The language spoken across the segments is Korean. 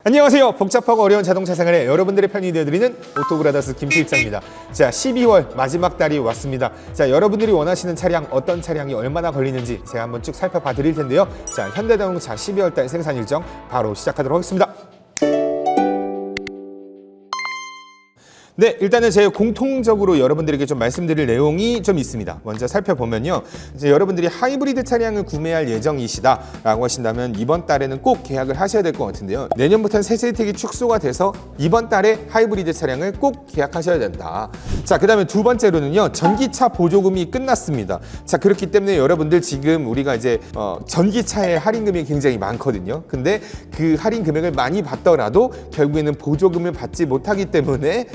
안녕하세요. 복잡하고 어려운 자동차 생활에 여러분들의 편이 되어드리는 오토브라더스 김실장입니다. 자, 12월 마지막 달이 왔습니다. 자, 여러분들이 원하시는 차량, 어떤 차량이 얼마나 걸리는지 제가 한번 쭉 살펴봐 드릴 텐데요. 자, 현대자동차 12월 달 생산 일정 바로 시작하도록 하겠습니다. 네, 일단은 제가 공통적으로 여러분들에게 좀 말씀드릴 내용이 좀 있습니다. 먼저 살펴보면요. 이제 여러분들이 하이브리드 차량을 구매할 예정이시다라고 하신다면 이번 달에는 꼭 계약을 하셔야 될 것 같은데요. 내년부터는 세제 혜택이 축소가 돼서 이번 달에 하이브리드 차량을 꼭 계약하셔야 된다. 자, 그 다음에 두 번째로는요. 전기차 보조금이 끝났습니다. 자, 그렇기 때문에 여러분들 지금 우리가 이제 전기차의 할인 금액이 굉장히 많거든요. 근데 그 할인 금액을 많이 받더라도 결국에는 보조금을 받지 못하기 때문에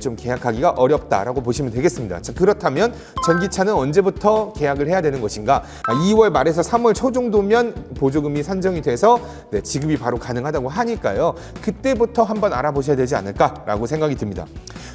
좀 계약하기가 어렵다라고 보시면 되겠습니다. 자, 그렇다면 전기차는 언제부터 계약을 해야 되는 것인가? 2월 말에서 3월 초 정도면 보조금이 산정이 돼서 지급이 바로 가능하다고 하니까요. 그때부터 한번 알아보셔야 되지 않을까라고 생각이 듭니다.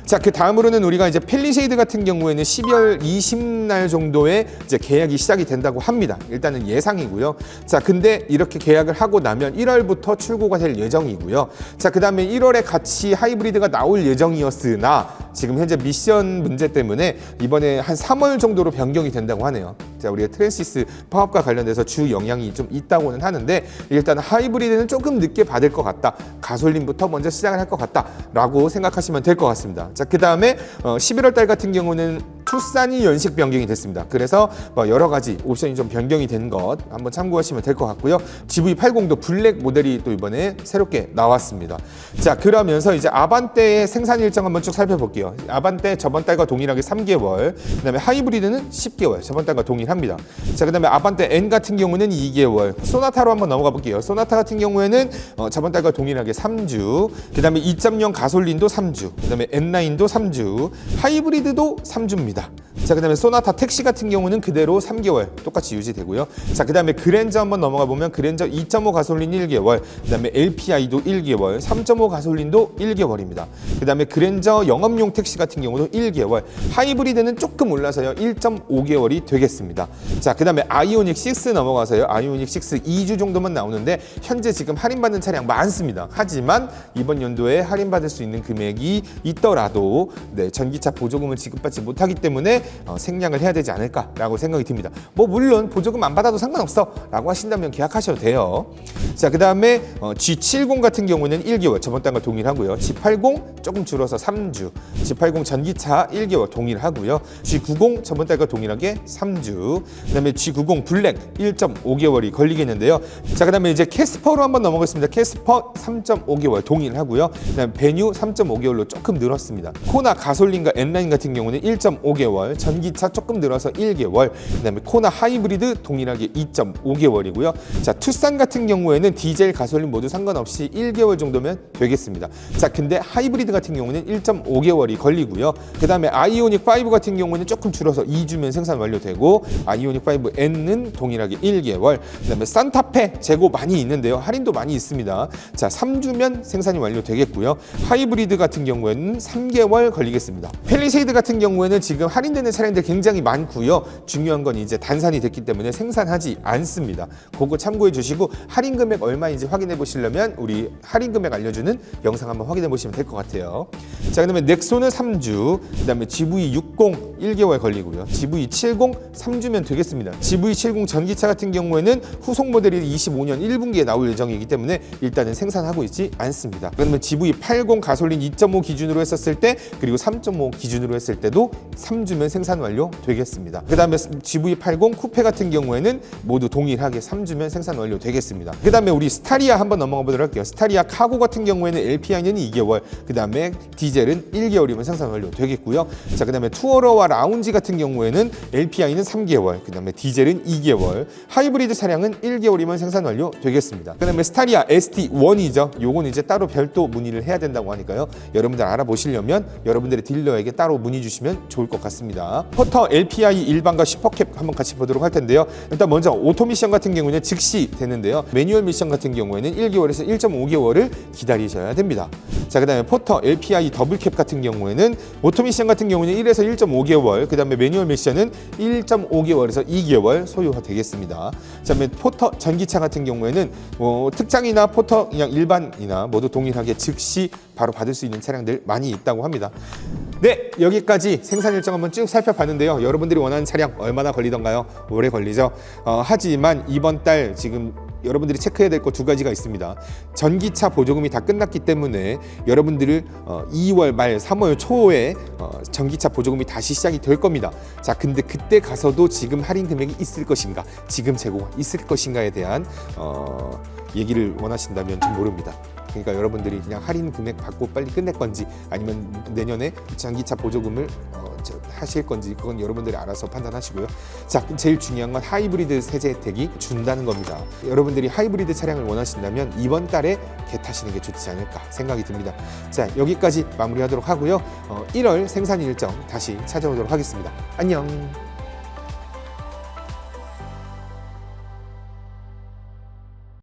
자, 그 다음으로는 우리가 이제 팰리세이드 같은 경우에는 12월 20날 정도에 이제 계약이 시작이 된다고 합니다. 일단은 예상이고요. 자, 근데 이렇게 계약을 하고 나면 1월부터 출고가 될 예정이고요. 자, 그 다음에 1월에 같이 하이브리드가 나올 예정이었으나 지금 현재 미션 문제 때문에 이번에 한 3월 정도로 변경이 된다고 하네요. 자, 우리가 트랜시스 파업과 관련돼서 주 영향이 좀 있다고는 하는데 일단 하이브리드는 조금 늦게 받을 것 같다. 가솔린부터 먼저 시작을 할 것 같다라고 생각하시면 될 것 같습니다. 자, 그 다음에 11월 달 같은 경우는 투싼이 연식 변경이 됐습니다. 그래서 여러 가지 옵션이 좀 변경이 된 것 한번 참고하시면 될 것 같고요. GV80도 블랙 모델이 또 이번에 새롭게 나왔습니다. 자, 그러면서 이제 아반떼의 생산 일정 한번 쭉 살펴볼게요. 아반떼 저번 달과 동일하게 3개월, 그다음에 하이브리드는 10개월, 저번 달과 동일합니다. 자, 그다음에 아반떼 N 같은 경우는 2개월. 소나타로 한번 넘어가 볼게요. 소나타 같은 경우에는 저번 달과 동일하게 3주, 그다음에 2.0 가솔린도 3주, 그다음에 N9도 3주, 하이브리드도 3주입니다. 자, 그 다음에 소나타 택시 같은 경우는 그대로 3개월 똑같이 유지되고요. 자, 그 다음에 그랜저 한번 넘어가 보면 그랜저 2.5 가솔린 1개월, 그 다음에 LPI도 1개월, 3.5 가솔린도 1개월입니다. 그 다음에 그랜저 영업용 택시 같은 경우도 1개월, 하이브리드는 조금 올라서요 1.5개월이 되겠습니다. 자, 그 다음에 아이오닉 6 넘어가서요. 아이오닉 6 2주 정도만 나오는데 현재 지금 할인받는 차량 많습니다. 하지만 이번 연도에 할인받을 수 있는 금액이 있더라도 전기차 보조금을 지급받지 못하기 때문에 생략을 해야 되지 않을까라고 생각이 듭니다. 물론 보조금 안 받아도 상관없어 라고 하신다면 계약하셔도 돼요. 자, 그 다음에 G70 같은 경우는 1개월, 저번 달과 동일하고요. G80 조금 줄어서 3주, G80 전기차 1개월 동일하고요. G90 저번 달과 동일하게 3주, 그 다음에 G90 블랙 1.5개월이 걸리겠는데요. 자, 그 다음에 이제 캐스퍼로 한번 넘어가겠습니다. 캐스퍼 3.5개월 동일하고요. 그 다음에 베뉴 3.5개월로 조금 늘었습니다. 코나 가솔린과 N9 같은 경우는 1.5개월, 전기차 조금 늘어서 1개월, 그 다음에 코나 하이브리드 동일하게 2.5개월이고요. 자, 투싼 같은 경우에는 디젤, 가솔린 모두 상관없이 1개월 정도면 되겠습니다. 자, 근데 하이브리드 같은 경우는 1.5개월이 걸리고요. 그 다음에 아이오닉 5 같은 경우는 조금 줄어서 2주면 생산 완료되고, 아이오닉 5N은 동일하게 1개월, 그 다음에 산타페 재고 많이 있는데요. 할인도 많이 있습니다. 자, 3주면 생산이 완료되겠고요. 하이브리드 같은 경우에는 3개월 걸리겠습니다. 팰리세이드 같은 경우에는 지금 할인되는 차량들 굉장히 많고요. 중요한 건 이제 단산이 됐기 때문에 생산하지 않습니다. 그거 참고해 주시고 할인 금액 얼마인지 확인해 보시려면 우리 할인 금액 알려주는 영상 한번 확인해 보시면 될 것 같아요. 자, 그다음에 넥소는 3주, 그다음에 GV60 1개월 걸리고요. GV70 3주면 되겠습니다. GV70 전기차 같은 경우에는 후속 모델이 25년 1분기에 나올 예정이기 때문에 일단은 생산하고 있지 않습니다. 그러면 GV80 가솔린 2.5 기준으로 했었을 때, 그리고 3.5 기준으로 했을 때도 3주면 생산 완료 되겠습니다. 그 다음에 GV80 쿠페 같은 경우에는 모두 동일하게 3주면 생산 완료 되겠습니다. 그 다음에 우리 스타리아 한번 넘어가 보도록 할게요. 스타리아 카고 같은 경우에는 LPI는 2개월, 그 다음에 디젤은 1개월이면 생산 완료 되겠고요. 자, 그 다음에 투어러와 라운지 같은 경우에는 LPI는 3개월, 그 다음에 디젤은 2개월, 하이브리드 차량은 1개월이면 생산 완료 되겠습니다. 그 다음에 스타리아 ST1이죠. 요건 이제 따로 별도 문의를 해야 된다고 하니까요. 여러분들 알아보시려면 여러분들의 딜러에게 따로 문의 주시면 좋을 것 같습니다. 있습니다. 포터 LPI 일반과 슈퍼캡 한번 같이 보도록 할 텐데요. 일단 먼저 오토 미션 같은 경우는 즉시 되는데요. 매뉴얼 미션 같은 경우에는 1개월에서 1.5개월을 기다리셔야 됩니다. 자, 그다음에 포터 LPI 더블캡 같은 경우에는 오토 미션 같은 경우는 1에서 1.5개월, 그다음에 매뉴얼 미션은 1.5개월에서 2개월 소요되겠습니다. 자, 그다음에 포터 전기차 같은 경우에는 특장이나 포터 그냥 일반이나 모두 동일하게 즉시 바로 받을 수 있는 차량들 많이 있다고 합니다. 네, 여기까지 생산 일정 한번 쭉 살펴봤는데요. 여러분들이 원하는 차량 얼마나 걸리던가요? 오래 걸리죠. 하지만 이번 달 지금 여러분들이 체크해야 될 거 두 가지가 있습니다. 전기차 보조금이 다 끝났기 때문에 여러분들을 2월 말 3월 초에 전기차 보조금이 다시 시작이 될 겁니다. 자, 근데 그때 가서도 지금 할인 금액이 있을 것인가, 지금 제공 있을 것인가에 대한 얘기를 원하신다면 좀 모릅니다. 그러니까 여러분들이 그냥 할인 금액 받고 빨리 끝낼 건지 아니면 내년에 전기차 보조금을 하실 건지 그건 여러분들이 알아서 판단하시고요. 자, 제일 중요한 건 하이브리드 세제 혜택이 준다는 겁니다. 여러분들이 하이브리드 차량을 원하신다면 이번 달에 개타시는 게 좋지 않을까 생각이 듭니다. 자, 여기까지 마무리하도록 하고요. 1월 생산 일정 다시 찾아오도록 하겠습니다. 안녕.